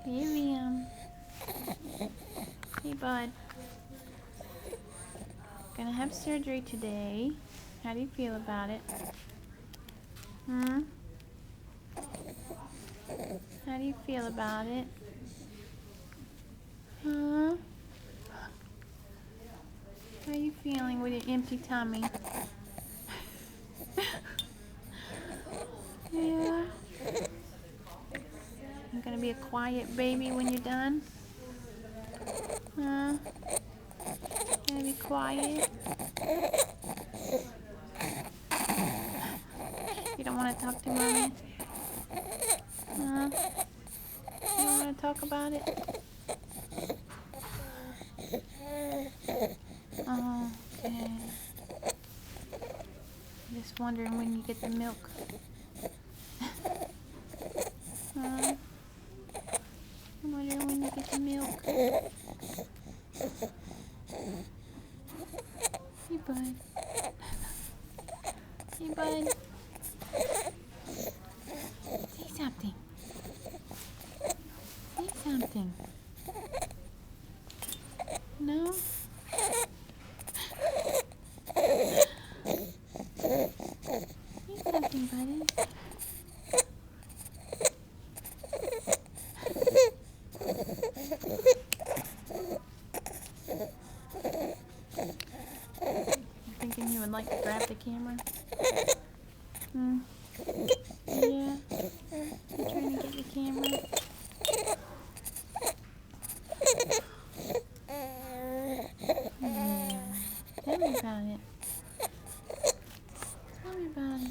Miriam. Hey, bud. Gonna have surgery today. How do you feel about it? Hmm? How do you feel about it? Huh? How are you feeling with your empty tummy? Yeah. You're gonna be a quiet baby when you're done? Huh? Gonna be quiet? You don't want to talk to mommy? Huh? You don't want to talk about it? Oh, okay. Just wondering when you get the milk. Huh? I'm wondering when you get the milk. Hey, bud. Hey, bud. Say something. Say something. No? Say something, buddy. You thinking you would like to grab the camera? Hmm? Yeah? You trying to get the camera? Yeah. Tell me about it. Tell me about it.